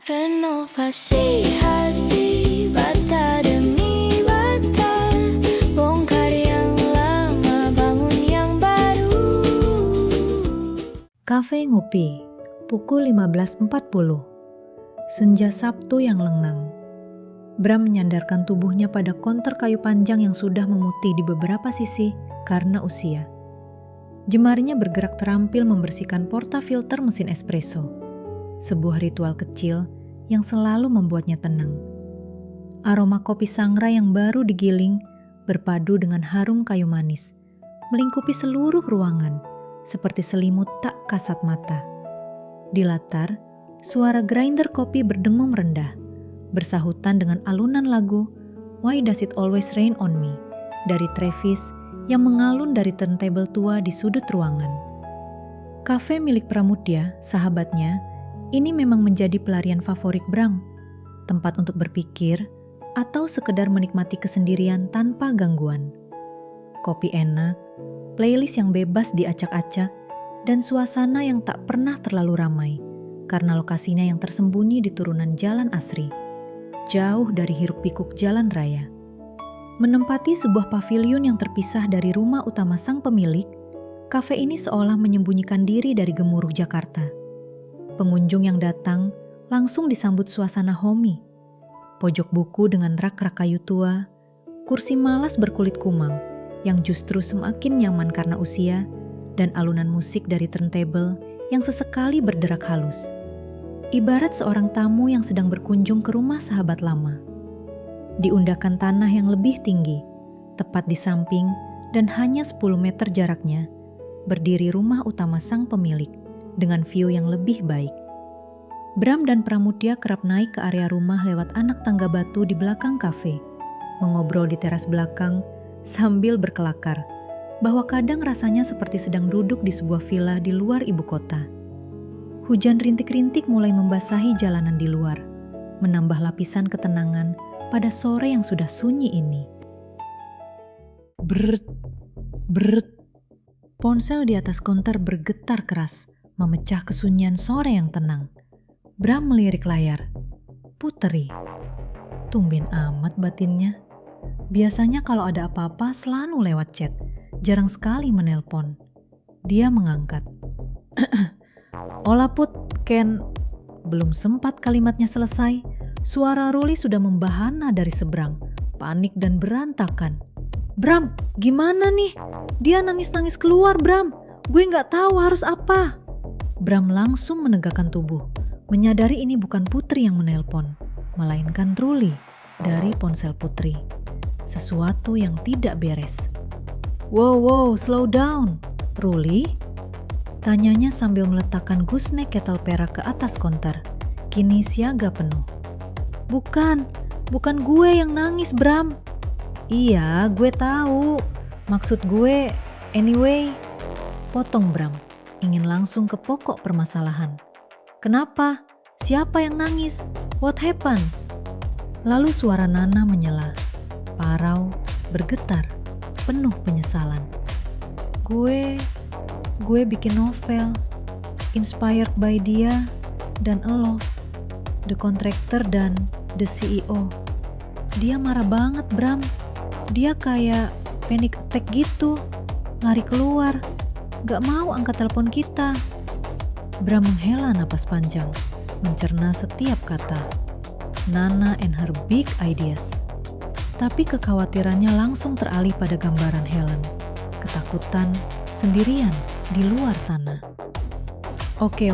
Renovasi hati bata demi bata, bongkar yang lama, bangun yang baru. Kafe Ngopi, pukul 15.40. Senja Sabtu yang lengang. Bram menyandarkan tubuhnya pada konter kayu panjang yang sudah memutih di beberapa sisi karena usia. Jemarinya bergerak terampil membersihkan portafilter mesin espresso. Sebuah ritual kecil yang selalu membuatnya tenang. Aroma kopi sangrai yang baru digiling berpadu dengan harum kayu manis, melingkupi seluruh ruangan seperti selimut tak kasat mata. Di latar, suara grinder kopi berdengung rendah, bersahutan dengan alunan lagu Why Does It Always Rain On Me dari Travis yang mengalun dari turntable tua di sudut ruangan. Kafe milik Pramudya, sahabatnya, ini memang menjadi pelarian favorit Bram, tempat untuk berpikir atau sekedar menikmati kesendirian tanpa gangguan. Kopi enak, playlist yang bebas diacak-acak, dan suasana yang tak pernah terlalu ramai karena lokasinya yang tersembunyi di turunan jalan asri, jauh dari hiruk-pikuk jalan raya. Menempati sebuah pavilion yang terpisah dari rumah utama sang pemilik, kafe ini seolah menyembunyikan diri dari gemuruh Jakarta. Pengunjung yang datang langsung disambut suasana homey. Pojok buku dengan rak-rak kayu tua, kursi malas berkulit kumal yang justru semakin nyaman karena usia, dan alunan musik dari turntable yang sesekali berderak halus. Ibarat seorang tamu yang sedang berkunjung ke rumah sahabat lama. Di undakan tanah yang lebih tinggi, tepat di samping dan hanya 10 meter jaraknya, berdiri rumah utama sang pemilik dengan view yang lebih baik. Bram dan Pramudya kerap naik ke area rumah lewat anak tangga batu di belakang kafe, mengobrol di teras belakang sambil berkelakar bahwa kadang rasanya seperti sedang duduk di sebuah villa di luar ibu kota. Hujan rintik-rintik mulai membasahi jalanan di luar, menambah lapisan ketenangan pada sore yang sudah sunyi ini. Brrrt, brrrt. Ponsel di atas konter bergetar keras, memecah kesunyian sore yang tenang. Bram melirik layar. Putri. Tumben amat batinnya. Biasanya kalau ada apa-apa selalu lewat chat, jarang sekali menelpon. Dia mengangkat. Ola Put, Ken. Belum sempat kalimatnya selesai, suara Ruli sudah membahana dari seberang, panik dan berantakan. Bram, gimana nih? Dia nangis-nangis keluar, Bram. Gue gak tahu harus apa. Bram langsung menegakkan tubuh, menyadari ini bukan Putri yang menelpon, melainkan Ruli dari ponsel Putri. Sesuatu yang tidak beres. Wow, slow down. Ruli? Tanyanya sambil meletakkan gooseneck kettle perak ke atas konter. Kini siaga penuh. Bukan gue yang nangis, Bram. Iya, gue tahu. Maksud gue, anyway. Potong Bram, ingin langsung ke pokok permasalahan. Kenapa? Siapa yang nangis? What happened? Lalu suara Nana menyela, parau, bergetar, penuh penyesalan. Gue bikin novel, inspired by dia dan elo, the contractor dan the CEO. Dia marah banget, Bram. Dia kayak panic attack gitu, lari keluar, gak mau angkat telepon kita. Bram menghela napas panjang, mencerna setiap kata. Nana and her big ideas. Tapi kekhawatirannya langsung teralih pada gambaran Helen. Ketakutan, sendirian, di luar sana. Oke,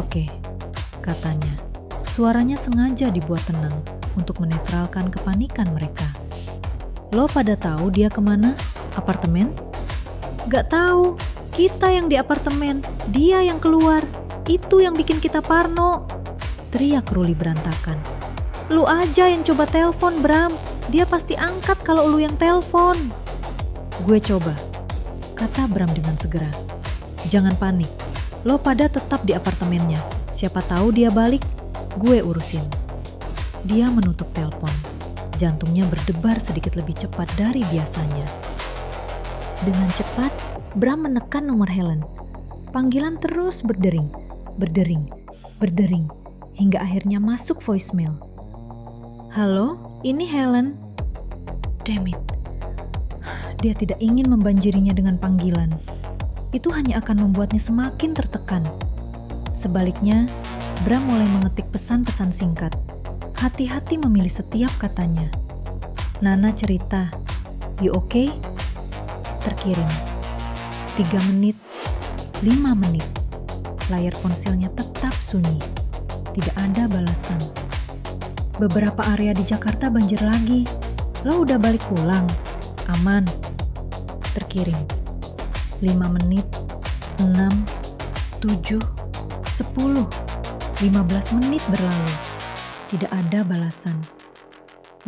katanya. Suaranya sengaja dibuat tenang untuk menetralkan kepanikan mereka. Lo pada tahu dia kemana? Apartemen? Gak tahu, kita yang di apartemen, dia yang keluar. Itu yang bikin kita parno. Teriak Ruli berantakan. Lu aja yang coba telepon, Bram. Dia pasti angkat kalau lu yang telepon. Gue coba, kata Bram dengan segera. Jangan panik. Lo pada tetap di apartemennya. Siapa tahu dia balik, gue urusin. Dia menutup telepon. Jantungnya berdebar sedikit lebih cepat dari biasanya. Dengan cepat, Bram menekan nomor Helen. Panggilan terus berdering, hingga akhirnya masuk voicemail. Halo, ini Helen. Damn it. Dia tidak ingin membanjirinya dengan panggilan. Itu hanya akan membuatnya semakin tertekan. Sebaliknya, Bram mulai mengetik pesan-pesan singkat. Hati-hati memilih setiap katanya. Nana cerita, "You okay?" Terkirim. 3 menit, 5 menit. Layar ponselnya tetap sunyi. Tidak ada balasan. Beberapa area di Jakarta banjir lagi. Lo udah balik pulang? Aman. Terkirim. 5 menit, 6, 7, 10, 15 menit berlalu. Tidak ada balasan.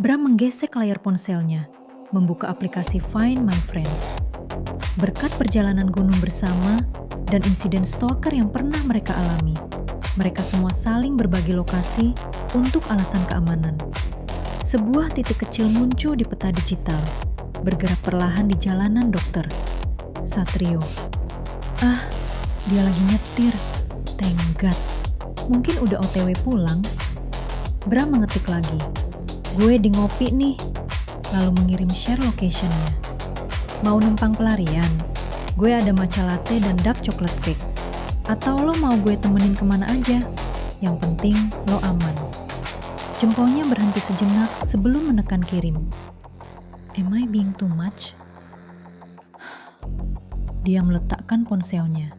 Bram menggesek layar ponselnya, membuka aplikasi Find My Friends. Berkat perjalanan gunung bersama dan insiden stalker yang pernah mereka alami, mereka semua saling berbagi lokasi untuk alasan keamanan. Sebuah titik kecil muncul di peta digital, bergerak perlahan di jalanan dokter. Satrio. Dia lagi nyetir. Thank God. Mungkin udah OTW pulang. Bram mengetik lagi. Gue di ngopi nih. Lalu mengirim share location-nya. Mau numpang pelarian? Gue ada matcha latte dan dark chocolate cake. Atau lo mau gue temenin kemana aja? Yang penting lo aman. Jempolnya berhenti sejenak sebelum menekan kirim. Am I being too much? Dia meletakkan ponselnya.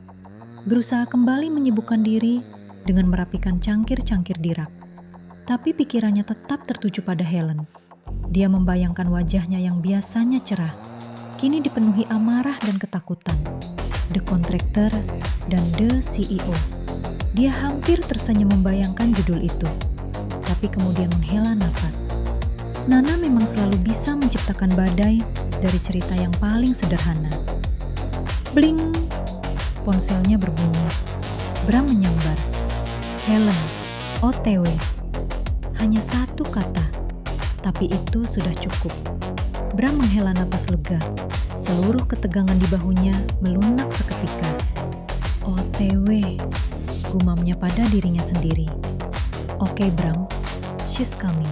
Berusaha kembali menyibukkan diri dengan merapikan cangkir-cangkir di rak. Tapi pikirannya tetap tertuju pada Helen. Dia membayangkan wajahnya yang biasanya cerah, kini dipenuhi amarah dan ketakutan. The Contractor dan The CEO. Dia hampir tersenyum membayangkan judul itu. Tapi kemudian menghela nafas. Nana memang selalu bisa menciptakan badai dari cerita yang paling sederhana. Bling! Ponselnya berbunyi. Bram menyambar. Helen, OTW. Hanya satu kata, tapi itu sudah cukup. Bram menghela napas lega. Seluruh ketegangan di bahunya melunak seketika. OTW, gumamnya pada dirinya sendiri. Oke Bram, she's coming.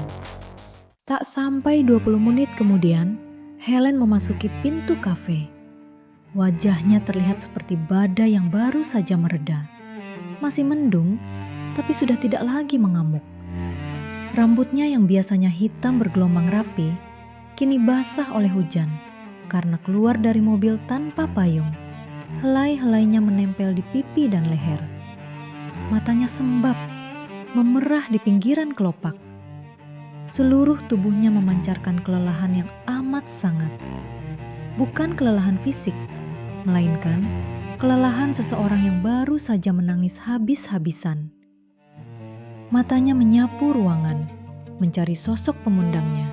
Tak sampai 20 menit kemudian, Helen memasuki pintu kafe. Wajahnya terlihat seperti badai yang baru saja mereda. Masih mendung, tapi sudah tidak lagi mengamuk. Rambutnya yang biasanya hitam bergelombang rapi, kini basah oleh hujan karena keluar dari mobil tanpa payung. Helai-helainya menempel di pipi dan leher. Matanya sembab, memerah di pinggiran kelopak. Seluruh tubuhnya memancarkan kelelahan yang amat sangat. Bukan kelelahan fisik, melainkan kelelahan seseorang yang baru saja menangis habis-habisan. Matanya menyapu ruangan, mencari sosok pemundangnya.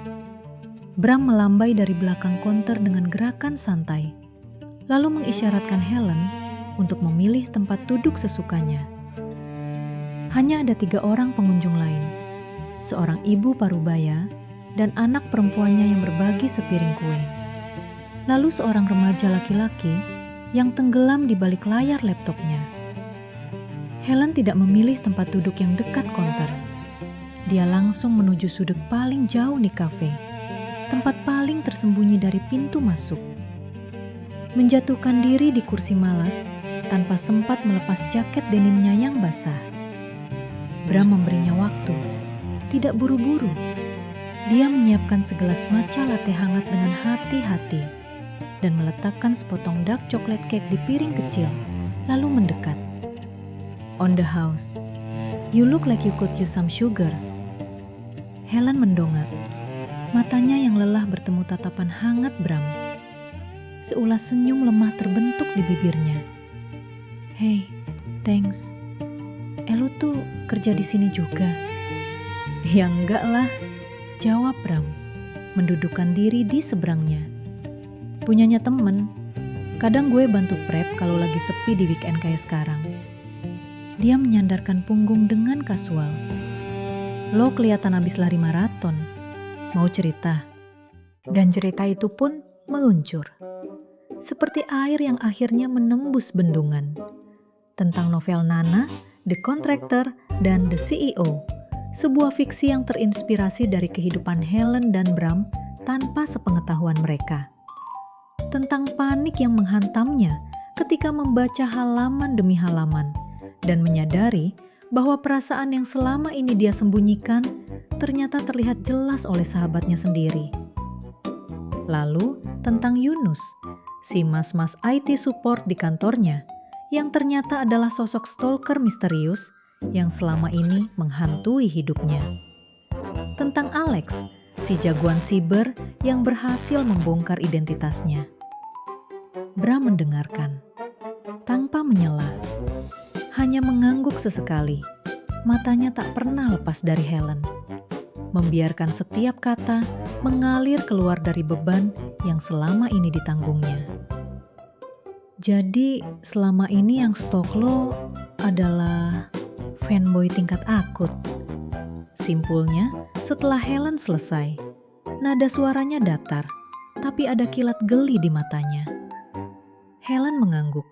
Bram melambai dari belakang konter dengan gerakan santai, lalu mengisyaratkan Helen untuk memilih tempat duduk sesukanya. Hanya ada 3 orang pengunjung lain, seorang ibu parubaya dan anak perempuannya yang berbagi sepiring kue. Lalu seorang remaja laki-laki yang tenggelam di balik layar laptopnya. Helen tidak memilih tempat duduk yang dekat konter. Dia langsung menuju sudut paling jauh di kafe, tempat paling tersembunyi dari pintu masuk. Menjatuhkan diri di kursi malas tanpa sempat melepas jaket denimnya yang basah. Bram memberinya waktu, tidak buru-buru. Dia menyiapkan segelas matcha latte hangat dengan hati-hati dan meletakkan sepotong dark chocolate cake di piring kecil, lalu mendekat. On the house, you look like you could use some sugar. Helen mendongak. Matanya yang lelah bertemu tatapan hangat Bram. Seulas senyum lemah terbentuk di bibirnya. Hey, thanks. Lu tuh kerja di sini juga? Ya enggak lah, jawab Bram, mendudukkan diri di seberangnya. Punyanya temen, kadang gue bantu prep kalau lagi sepi di weekend kayak sekarang. Dia menyandarkan punggung dengan kasual. Lo kelihatan habis lari maraton. Mau cerita? Dan cerita itu pun meluncur. Seperti air yang akhirnya menembus bendungan. Tentang novel Nana, The Contractor, dan The CEO, sebuah fiksi yang terinspirasi dari kehidupan Helen dan Bram tanpa sepengetahuan mereka. Tentang panik yang menghantamnya ketika membaca halaman demi halaman dan menyadari bahwa perasaan yang selama ini dia sembunyikan ternyata terlihat jelas oleh sahabatnya sendiri. Lalu tentang Yunus, si mas-mas IT support di kantornya, yang ternyata adalah sosok stalker misterius yang selama ini menghantui hidupnya. Tentang Alex, si jagoan siber yang berhasil membongkar identitasnya. Bram mendengarkan, tanpa menyela, hanya mengangguk sesekali. Matanya tak pernah lepas dari Helen, membiarkan setiap kata mengalir keluar dari beban yang selama ini ditanggungnya. Jadi selama ini yang stalk lo adalah fanboy tingkat akut. Simpulnya setelah Helen selesai, nada suaranya datar, tapi ada kilat geli di matanya. Helen mengangguk,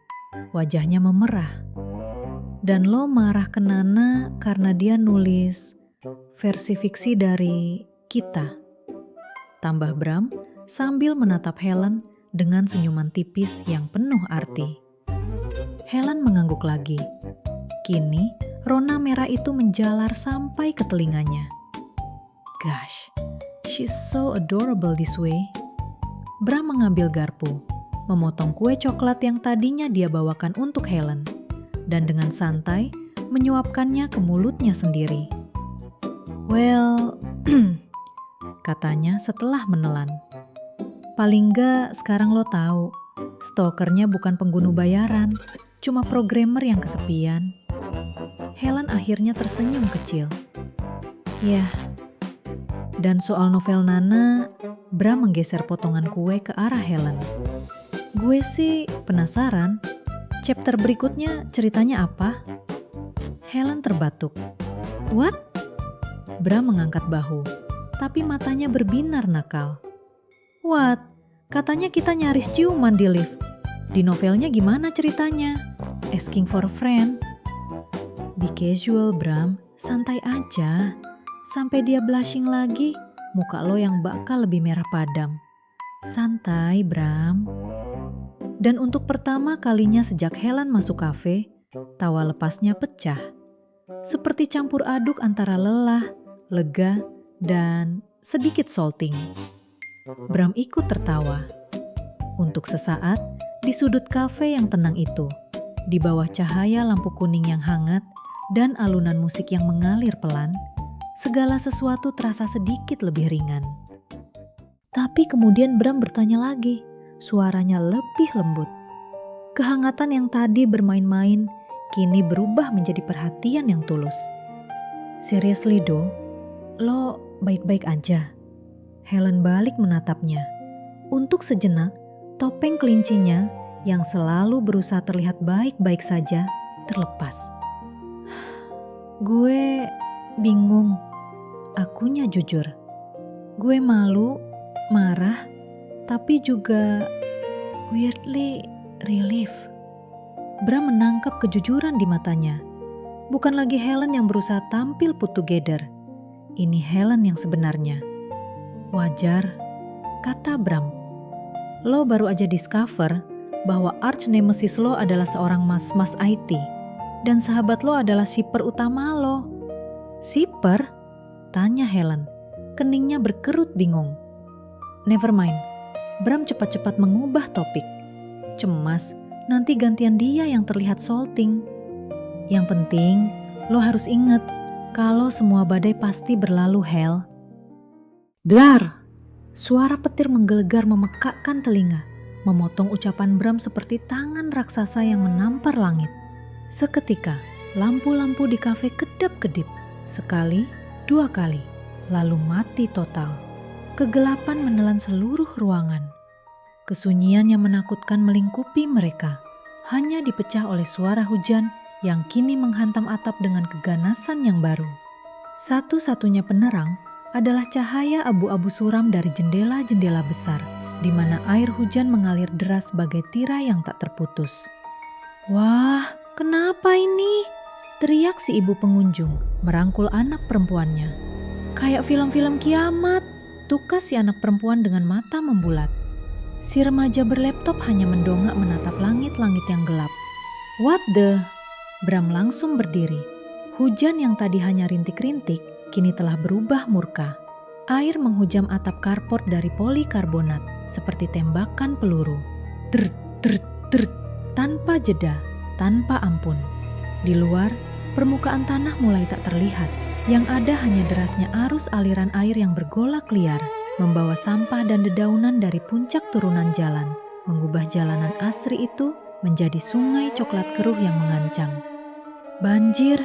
wajahnya memerah. Dan lo marah ke Nana karena dia nulis versi fiksi dari kita. Tambah Bram sambil menatap Helen dengan senyuman tipis yang penuh arti. Helen mengangguk lagi. Kini rona merah itu menjalar sampai ke telinganya. Gosh, she's so adorable this way. Bram mengambil garpu, memotong kue coklat yang tadinya dia bawakan untuk Helen, dan dengan santai menyuapkannya ke mulutnya sendiri. Well, katanya setelah menelan. Paling nggak sekarang lo tahu, stalkernya bukan pembunuh bayaran, cuma programmer yang kesepian. Helen akhirnya tersenyum kecil. Yah, dan soal novel Nana, Bram menggeser potongan kue ke arah Helen. Gue sih penasaran, chapter berikutnya ceritanya apa? Helen terbatuk. What? Bram mengangkat bahu, tapi matanya berbinar nakal. What? Katanya kita nyaris ciuman di lift. Di novelnya gimana ceritanya? Asking for a friend. Be casual, Bram. Santai aja. Sampai dia blushing lagi, muka lo yang bakal lebih merah padam. Santai, Bram. Dan untuk pertama kalinya sejak Helen masuk kafe, tawa lepasnya pecah. Seperti campur aduk antara lelah, lega, dan sedikit salting. Bram ikut tertawa. Untuk sesaat, di sudut kafe yang tenang itu, di bawah cahaya lampu kuning yang hangat dan alunan musik yang mengalir pelan, segala sesuatu terasa sedikit lebih ringan. Tapi kemudian Bram bertanya lagi, suaranya lebih lembut. Kehangatan yang tadi bermain-main, kini berubah menjadi perhatian yang tulus. Seriously Do, lo baik-baik aja? Helen balik menatapnya. Untuk sejenak, topeng kelincinya yang selalu berusaha terlihat baik-baik saja terlepas. Gue bingung. Akunya jujur. Gue malu, marah, tapi juga weirdly relief. Bram menangkap kejujuran di matanya. Bukan lagi Helen yang berusaha tampil put together. Ini Helen yang sebenarnya. Wajar, kata Bram. Lo baru aja discover bahwa arch nemesis lo adalah seorang mas-mas IT dan sahabat lo adalah shipper utama lo. Shipper? Tanya Helen. Keningnya berkerut bingung. Never mind. Bram cepat-cepat mengubah topik. Cemas, nanti gantian dia yang terlihat salting. Yang penting, lo harus inget kalau semua badai pasti berlalu, Hel. Blar! Suara petir menggelegar memekakkan telinga, memotong ucapan Bram seperti tangan raksasa yang menampar langit. Seketika, lampu-lampu di kafe kedap-kedip. Sekali, dua kali, lalu mati total. Kegelapan menelan seluruh ruangan. Kesunyian yang menakutkan melingkupi mereka, hanya dipecah oleh suara hujan yang kini menghantam atap dengan keganasan yang baru. Satu-satunya penerang adalah cahaya abu-abu suram dari jendela-jendela besar, di mana air hujan mengalir deras bagai tirai yang tak terputus. Wah, kenapa ini? Teriak si ibu pengunjung merangkul anak perempuannya. Kayak film-film kiamat, tukas si anak perempuan dengan mata membulat. Si remaja berlaptop hanya mendongak menatap langit-langit yang gelap. What the? Bram langsung berdiri. Hujan yang tadi hanya rintik-rintik, kini telah berubah murka. Air menghujam atap karport dari polikarbonat, seperti tembakan peluru. Tert, tert, tert, tanpa jeda, tanpa ampun. Di luar, permukaan tanah mulai tak terlihat. Yang ada hanya derasnya arus aliran air yang bergolak liar, membawa sampah dan dedaunan dari puncak turunan jalan, mengubah jalanan asri itu menjadi sungai coklat keruh yang mengancam. Banjir,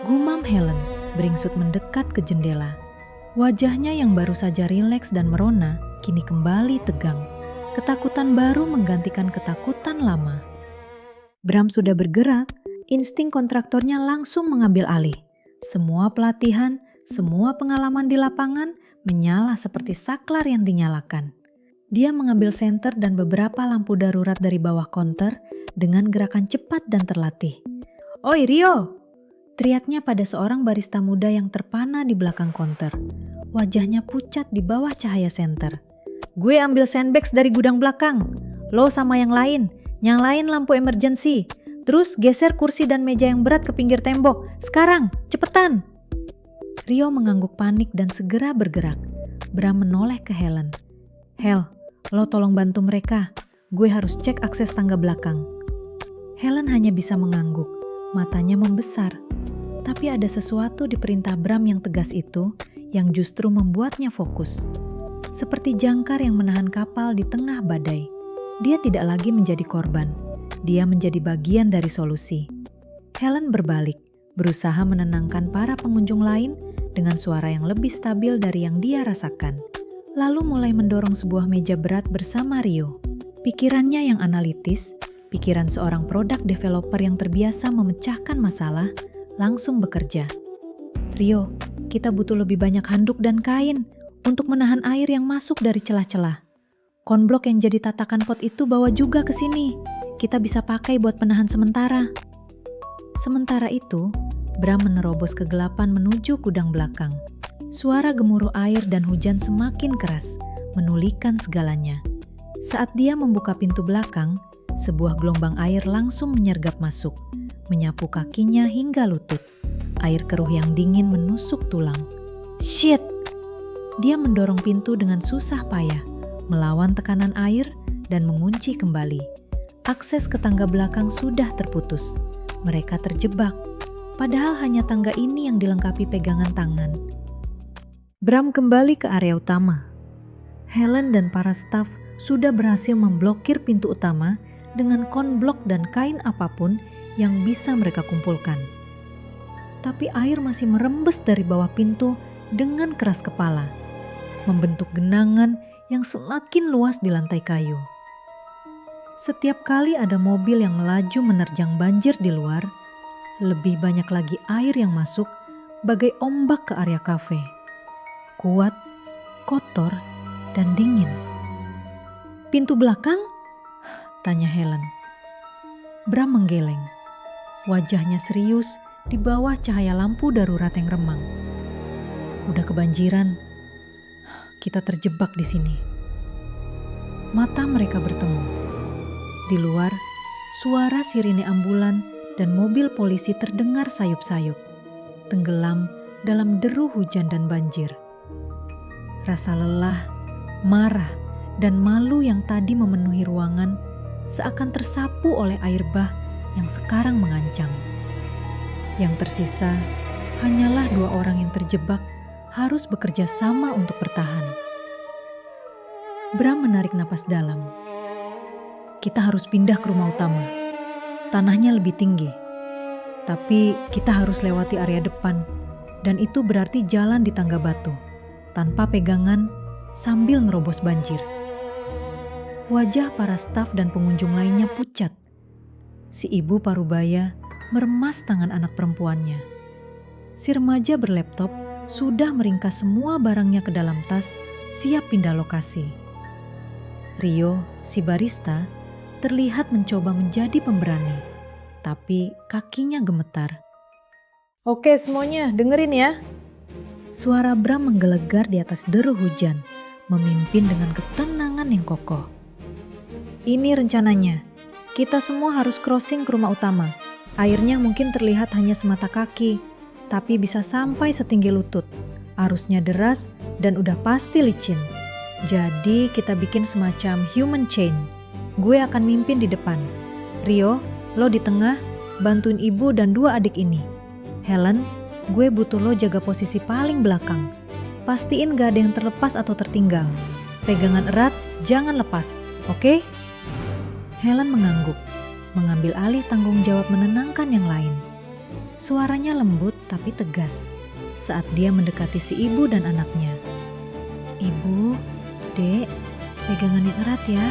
gumam Helen, beringsut mendekat ke jendela. Wajahnya yang baru saja rileks dan merona, kini kembali tegang. Ketakutan baru menggantikan ketakutan lama. Bram sudah bergerak, insting kontraktornya langsung mengambil alih. Semua pelatihan, semua pengalaman di lapangan menyala seperti saklar yang dinyalakan. Dia mengambil senter dan beberapa lampu darurat dari bawah konter dengan gerakan cepat dan terlatih. "Oi Rio!" teriaknya pada seorang barista muda yang terpana di belakang konter. Wajahnya pucat di bawah cahaya senter. "Gue ambil sandbags dari gudang belakang. Lo sama yang lain, nyalain lampu emergency. Terus geser kursi dan meja yang berat ke pinggir tembok. Sekarang, cepetan!" Rio mengangguk panik dan segera bergerak. Bram menoleh ke Helen. "Hel, lo tolong bantu mereka. Gue harus cek akses tangga belakang." Helen hanya bisa mengangguk, matanya membesar. Tapi ada sesuatu di perintah Bram yang tegas itu yang justru membuatnya fokus. Seperti jangkar yang menahan kapal di tengah badai. Dia tidak lagi menjadi korban. Dia menjadi bagian dari solusi. Helen berbalik, berusaha menenangkan para pengunjung lain dengan suara yang lebih stabil dari yang dia rasakan. Lalu mulai mendorong sebuah meja berat bersama Rio. Pikirannya yang analitis, pikiran seorang produk developer yang terbiasa memecahkan masalah, langsung bekerja. "Rio, kita butuh lebih banyak handuk dan kain untuk menahan air yang masuk dari celah-celah. Konblok yang jadi tatakan pot itu bawa juga ke sini. Kita bisa pakai buat penahan sementara." Sementara itu, Bram menerobos kegelapan menuju gudang belakang. Suara gemuruh air dan hujan semakin keras, menulikan segalanya. Saat dia membuka pintu belakang, sebuah gelombang air langsung menyergap masuk, menyapu kakinya hingga lutut. Air keruh yang dingin menusuk tulang. Shit! Dia mendorong pintu dengan susah payah, melawan tekanan air dan mengunci kembali. Akses ke tangga belakang sudah terputus. Mereka terjebak, padahal hanya tangga ini yang dilengkapi pegangan tangan. Bram kembali ke area utama. Helen dan para staf sudah berhasil memblokir pintu utama dengan konblok dan kain apapun yang bisa mereka kumpulkan. Tapi air masih merembes dari bawah pintu dengan keras kepala, membentuk genangan yang semakin luas di lantai kayu. Setiap kali ada mobil yang melaju menerjang banjir di luar, lebih banyak lagi air yang masuk bagai ombak ke area kafe. Kuat, kotor, dan dingin. "Pintu belakang?" tanya Helen. Bram menggeleng. Wajahnya serius di bawah cahaya lampu darurat yang remang. "Udah kebanjiran. Kita terjebak di sini." Mata mereka bertemu. Di luar, suara sirine ambulan dan mobil polisi terdengar sayup-sayup, tenggelam dalam deru hujan dan banjir. Rasa lelah, marah, dan malu yang tadi memenuhi ruangan seakan tersapu oleh air bah yang sekarang mengancam. Yang tersisa hanyalah 2 orang yang terjebak harus bekerja sama untuk bertahan. Bram menarik napas dalam. "Kita harus pindah ke rumah utama. Tanahnya lebih tinggi. Tapi kita harus lewati area depan. Dan itu berarti jalan di tangga batu. Tanpa pegangan, sambil ngerobos banjir." Wajah para staf dan pengunjung lainnya pucat. Si ibu parubaya meremas tangan anak perempuannya. Si remaja berlaptop sudah meringkas semua barangnya ke dalam tas, siap pindah lokasi. Rio, si barista, terlihat mencoba menjadi pemberani, tapi kakinya gemetar. Oke semuanya, dengerin ya. Suara Bram menggelegar di atas deru hujan, memimpin dengan ketenangan yang kokoh. Ini rencananya. Kita semua harus crossing ke rumah utama. Airnya mungkin terlihat hanya semata kaki, tapi bisa sampai setinggi lutut. Arusnya deras dan udah pasti licin. Jadi kita bikin semacam human chain. Gue akan mimpin di depan. Rio, lo di tengah, bantuin ibu dan 2 adik ini. Helen, gue butuh lo jaga posisi paling belakang. Pastiin gak ada yang terlepas atau tertinggal. Pegangan erat, jangan lepas, oke? Helen mengangguk, mengambil alih tanggung jawab menenangkan yang lain. Suaranya lembut tapi tegas saat dia mendekati si ibu dan anaknya. Ibu, dek, pegangan yang erat ya.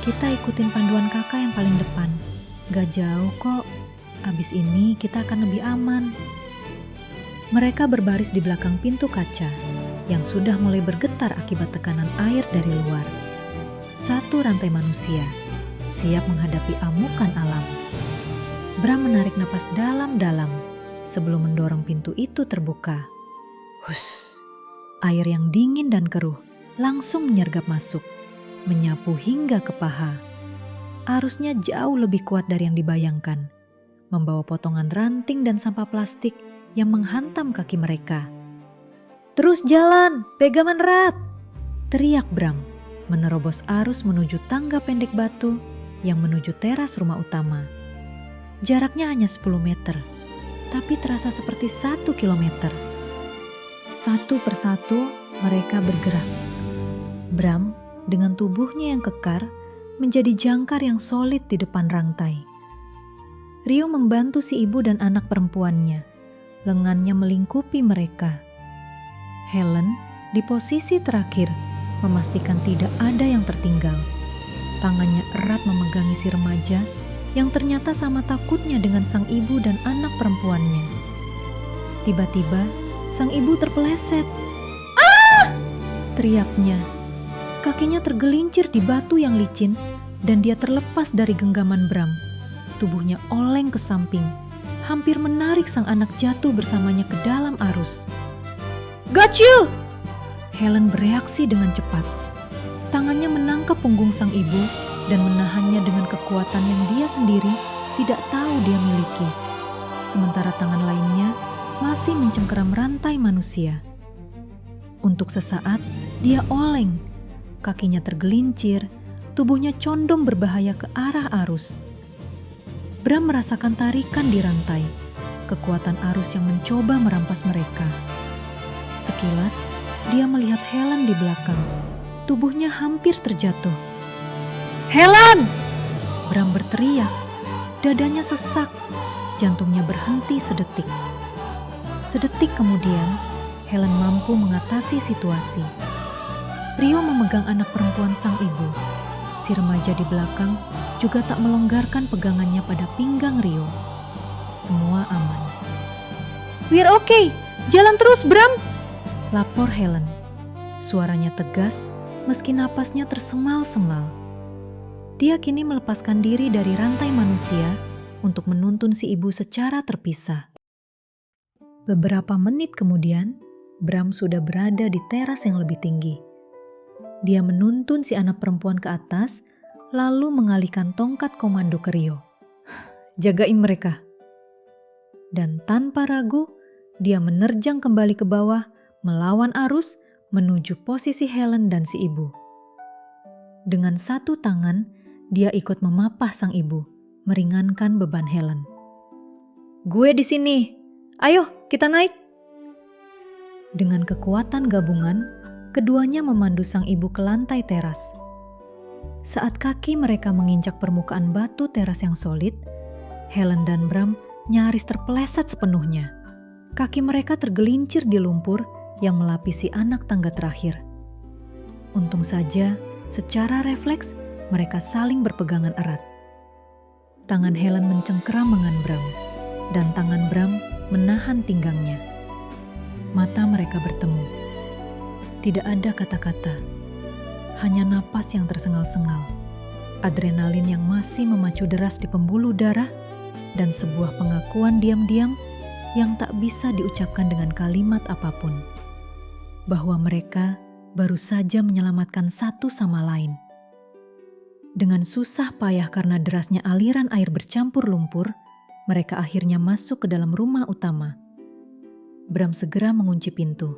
Kita ikutin panduan kakak yang paling depan. Gak jauh kok. Abis ini kita akan lebih aman. Mereka berbaris di belakang pintu kaca yang sudah mulai bergetar akibat tekanan air dari luar. Satu rantai manusia, siap menghadapi amukan alam. Bram menarik napas dalam-dalam sebelum mendorong pintu itu terbuka. Hus, air yang dingin dan keruh langsung menyergap masuk, menyapu hingga ke paha. Arusnya jauh lebih kuat dari yang dibayangkan, membawa potongan ranting dan sampah plastik yang menghantam kaki mereka. Terus jalan, pegangan erat! Teriak Bram, menerobos arus menuju tangga pendek batu yang menuju teras rumah utama. Jaraknya hanya 10 meter, tapi terasa seperti 1 kilometer. Satu persatu mereka bergerak. Bram dengan tubuhnya yang kekar menjadi jangkar yang solid di depan rantai. Rio membantu si ibu dan anak perempuannya. Lengannya melingkupi mereka. Helen di posisi terakhir memastikan tidak ada yang tertinggal. Tangannya erat memegangi si remaja yang ternyata sama takutnya dengan sang ibu dan anak perempuannya. Tiba-tiba sang ibu terpeleset. "Ah!" teriaknya. Kakinya tergelincir di batu yang licin dan dia terlepas dari genggaman Bram. Tubuhnya oleng ke samping, hampir menarik sang anak jatuh bersamanya ke dalam arus. "Got you!" Helen bereaksi dengan cepat. Tangannya menangkap punggung sang ibu dan menahannya dengan kekuatan yang dia sendiri tidak tahu dia miliki. Sementara tangan lainnya masih mencengkeram rantai manusia. Untuk sesaat, dia oleng. Kakinya tergelincir, tubuhnya condong berbahaya ke arah arus. Bram merasakan tarikan di rantai, kekuatan arus yang mencoba merampas mereka. Sekilas, dia melihat Helen di belakang. Tubuhnya hampir terjatuh. "Helen!" Bram berteriak. Dadanya sesak, jantungnya berhenti sedetik. Sedetik kemudian, Helen mampu mengatasi situasi. Rio memegang anak perempuan sang ibu. Si remaja di belakang juga tak melonggarkan pegangannya pada pinggang Rio. Semua aman. "We're okay, jalan terus Bram!" lapor Helen. Suaranya tegas meski napasnya tersengal-sengal. Dia kini melepaskan diri dari rantai manusia untuk menuntun si ibu secara terpisah. Beberapa menit kemudian, Bram sudah berada di teras yang lebih tinggi. Dia menuntun si anak perempuan ke atas, lalu mengalihkan tongkat komando ke Rio. "Jagain mereka." Dan tanpa ragu, dia menerjang kembali ke bawah, melawan arus, menuju posisi Helen dan si ibu. Dengan satu tangan, dia ikut memapah sang ibu, meringankan beban Helen. "Gue di sini. Ayo, kita naik." Dengan kekuatan gabungan, keduanya memandu sang ibu ke lantai teras. Saat kaki mereka menginjak permukaan batu teras yang solid, Helen dan Bram nyaris terpeleset sepenuhnya. Kaki mereka tergelincir di lumpur yang melapisi anak tangga terakhir. Untung saja, secara refleks, mereka saling berpegangan erat. Tangan Helen mencengkeram lengan Bram, dan tangan Bram menahan pinggangnya. Mata mereka bertemu. Tidak ada kata-kata, hanya napas yang tersengal-sengal, adrenalin yang masih memacu deras di pembuluh darah, dan sebuah pengakuan diam-diam yang tak bisa diucapkan dengan kalimat apapun. Bahwa mereka baru saja menyelamatkan satu sama lain. Dengan susah payah karena derasnya aliran air bercampur lumpur, mereka akhirnya masuk ke dalam rumah utama. Bram segera mengunci pintu,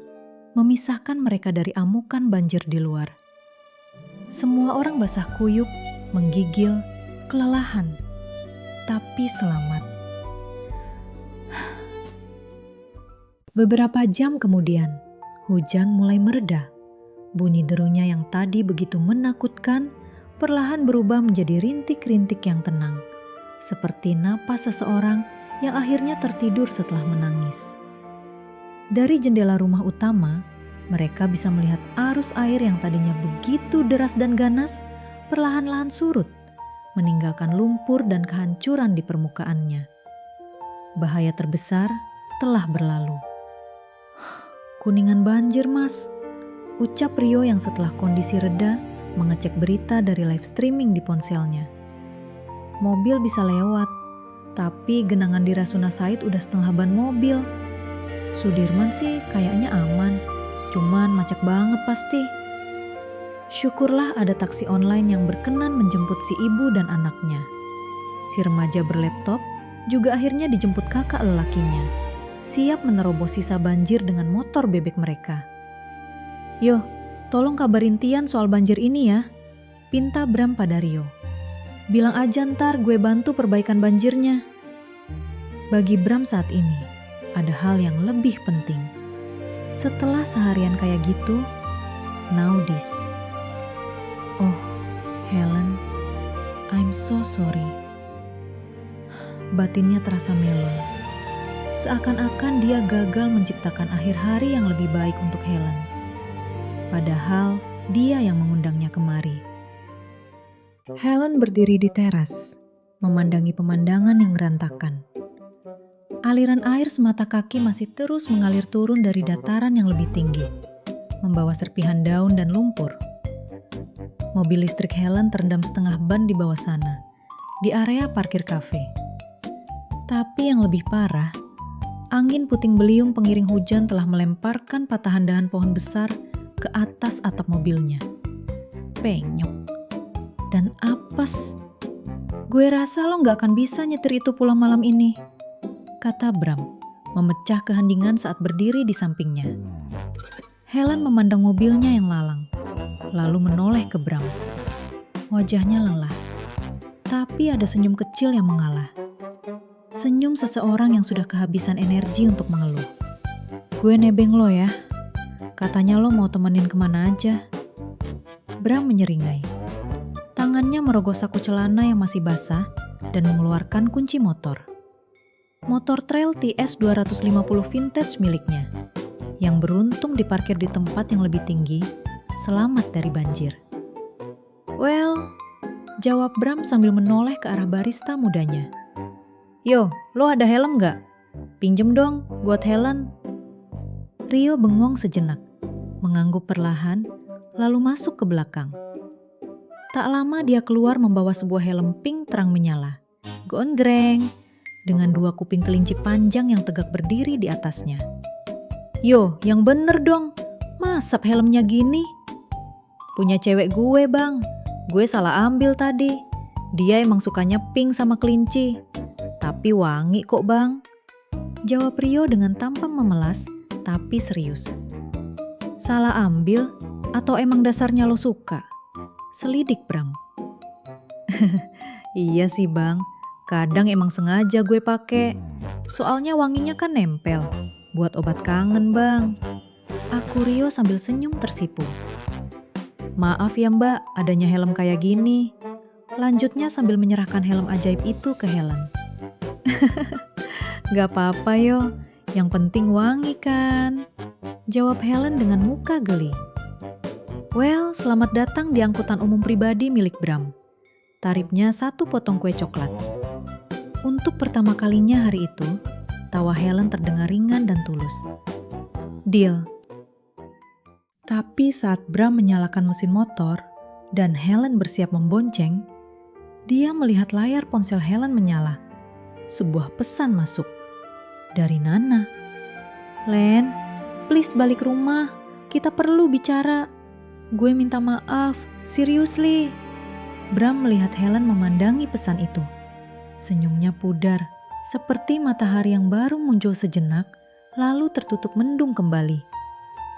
memisahkan mereka dari amukan banjir di luar. Semua orang basah kuyup, menggigil, kelelahan, tapi selamat. Beberapa jam kemudian, hujan mulai mereda. Bunyi derunya yang tadi begitu menakutkan perlahan berubah menjadi rintik-rintik yang tenang, seperti napas seseorang yang akhirnya tertidur setelah menangis. Dari jendela rumah utama, mereka bisa melihat arus air yang tadinya begitu deras dan ganas perlahan-lahan surut, meninggalkan lumpur dan kehancuran di permukaannya. Bahaya terbesar telah berlalu. "Kuningan banjir, Mas," ucap Rio yang setelah kondisi reda mengecek berita dari live streaming di ponselnya. "Mobil bisa lewat, tapi genangan di Rasuna Said udah setengah ban mobil. Sudirman sih kayaknya aman, cuman macet banget pasti. Syukurlah ada taksi online yang berkenan menjemput si ibu dan anaknya. Si remaja berlaptop juga akhirnya dijemput kakak lelakinya, siap menerobos sisa banjir dengan motor bebek mereka. "Yo, tolong kabarin Tian soal banjir ini ya," pinta Bram pada Rio. "Bilang aja ntar gue bantu perbaikan banjirnya." Bagi Bram saat ini, ada hal yang lebih penting. Setelah seharian kayak gitu, now this. "Oh, Helen, I'm so sorry." Batinnya terasa melo. Seakan-akan dia gagal menciptakan akhir hari yang lebih baik untuk Helen. Padahal dia yang mengundangnya kemari. Helen berdiri di teras, memandangi pemandangan yang berantakan. Aliran air semata kaki masih terus mengalir turun dari dataran yang lebih tinggi, membawa serpihan daun dan lumpur. Mobil listrik Helen terendam setengah ban di bawah sana, di area parkir kafe. Tapi yang lebih parah, angin puting beliung pengiring hujan telah melemparkan patahan dahan pohon besar ke atas atap mobilnya. Penyok dan apes. "Gue rasa lo gak akan bisa nyetir itu pulang malam ini," kata Bram, memecah keheningan saat berdiri di sampingnya. Helen memandang mobilnya yang lalang, lalu menoleh ke Bram. Wajahnya lelah, tapi ada senyum kecil yang mengalah. Senyum seseorang yang sudah kehabisan energi untuk mengeluh. "Gue nebeng lo ya. Katanya lo mau temenin kemana aja." Bram menyeringai. Tangannya merogoh saku celana yang masih basah dan mengeluarkan kunci motor. Motor trail TS 250 vintage miliknya, yang beruntung diparkir di tempat yang lebih tinggi, selamat dari banjir. "Well," jawab Bram sambil menoleh ke arah barista mudanya. "Yo, lo ada helm gak? Pinjem dong buat Helen." Rio bengong sejenak, mengangguk perlahan, lalu masuk ke belakang. Tak lama dia keluar membawa sebuah helm pink terang menyala, gondreng, dengan dua kuping kelinci panjang yang tegak berdiri di atasnya. "Yo, yang bener dong, masap helmnya gini." "Punya cewek gue bang, gue salah ambil tadi. Dia emang sukanya pink sama kelinci, tapi wangi kok bang," jawab Rio dengan tampang memelas tapi serius. "Salah ambil atau emang dasarnya lo suka?" selidik Bram. "Iya sih bang, kadang emang sengaja gue pakai. Soalnya wanginya kan nempel, buat obat kangen bang," aku Rio sambil senyum tersipu. "Maaf ya mbak, adanya helm kayak gini," lanjutnya sambil menyerahkan helm ajaib itu ke Helen. "Gak apa-apa yo, yang penting wangi kan," jawab Helen dengan muka geli. "Well, selamat datang di angkutan umum pribadi milik Bram." Tarifnya 1 potong kue coklat. Untuk pertama kalinya hari itu, tawa Helen terdengar ringan dan tulus. "Deal." Tapi saat Bram menyalakan mesin motor dan Helen bersiap membonceng, dia melihat layar ponsel Helen menyala. Sebuah pesan masuk. dari Nana. "Len, please balik rumah. Kita perlu bicara. Gue minta maaf, seriously." Bram melihat Helen memandangi pesan itu. Senyumnya pudar, seperti matahari yang baru muncul sejenak, lalu tertutup mendung kembali.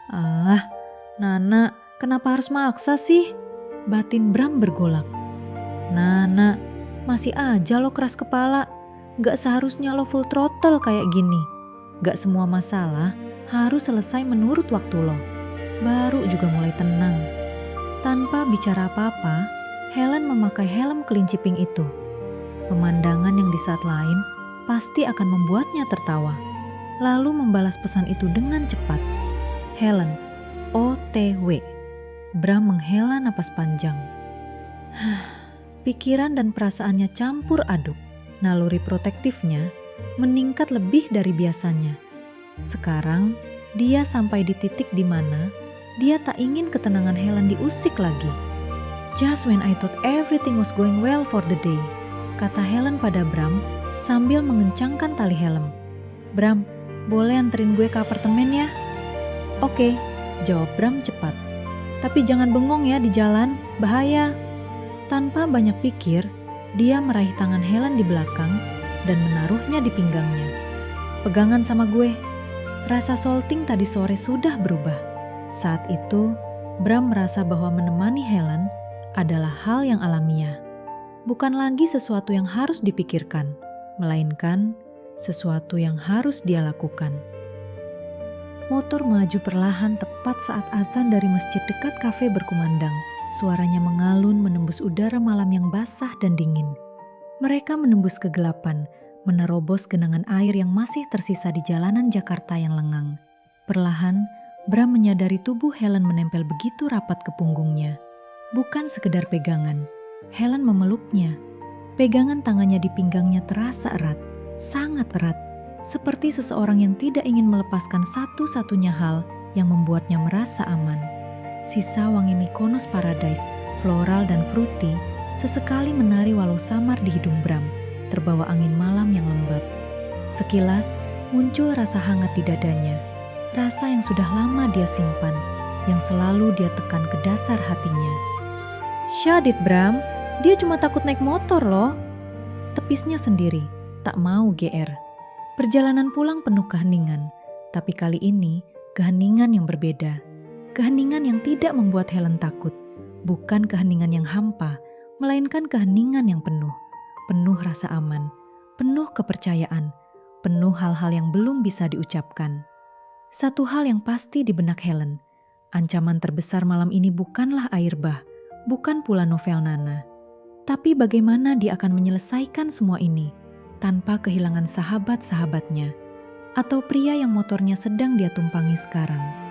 "Ah, Nana, kenapa harus maksa sih?" Batin Bram bergolak. "Nana, masih aja lo keras kepala. Gak seharusnya lo full throttle kayak gini. Gak semua masalah harus selesai menurut waktu lo." Baru juga mulai tenang. Tanpa bicara apa-apa, Helen memakai helm kelinci pink itu. Pemandangan yang di saat lain pasti akan membuatnya tertawa. Lalu membalas pesan itu dengan cepat. "Helen, OTW." Bram menghela napas panjang. Pikiran dan perasaannya campur aduk. Naluri protektifnya meningkat lebih dari biasanya. Sekarang dia sampai di titik di mana dia tak ingin ketenangan Helen diusik lagi. "Just when I thought everything was going well for the day," kata Helen pada Bram sambil mengencangkan tali helm. "Bram, boleh anterin gue ke apartemen ya?" "Oke," jawab Bram cepat. "Tapi jangan bengong ya di jalan, bahaya." Tanpa banyak pikir, dia meraih tangan Helen di belakang dan menaruhnya di pinggangnya. "Pegangan sama gue." Rasa salting tadi sore sudah berubah. Saat itu, Bram merasa bahwa menemani Helen adalah hal yang alamiah. Bukan lagi sesuatu yang harus dipikirkan, melainkan sesuatu yang harus dia lakukan. Motor maju perlahan tepat saat azan dari masjid dekat kafe berkumandang. Suaranya mengalun menembus udara malam yang basah dan dingin. Mereka menembus kegelapan, menerobos genangan air yang masih tersisa di jalanan Jakarta yang lengang. Perlahan, Bram menyadari tubuh Helen menempel begitu rapat ke punggungnya. Bukan sekedar pegangan, Helen memeluknya. Pegangan tangannya di pinggangnya terasa erat, sangat erat, seperti seseorang yang tidak ingin melepaskan satu-satunya hal yang membuatnya merasa aman. Sisa wangi Mykonos Paradise, floral dan fruity, sesekali menari walau samar di hidung Bram, terbawa angin malam yang lembab. Sekilas, muncul rasa hangat di dadanya. Rasa yang sudah lama dia simpan, yang selalu dia tekan ke dasar hatinya. "Shut it, Bram. Dia cuma takut naik motor loh." Tepisnya sendiri, tak mau GR. Perjalanan pulang penuh keheningan, tapi kali ini keheningan yang berbeda. Keheningan yang tidak membuat Helen takut. Bukan keheningan yang hampa, melainkan keheningan yang penuh. Penuh rasa aman, penuh kepercayaan, penuh hal-hal yang belum bisa diucapkan. Satu hal yang pasti di benak Helen, ancaman terbesar malam ini bukanlah air bah, bukan pula novel Nana. Tapi bagaimana dia akan menyelesaikan semua ini tanpa kehilangan sahabat-sahabatnya atau pria yang motornya sedang dia tumpangi sekarang.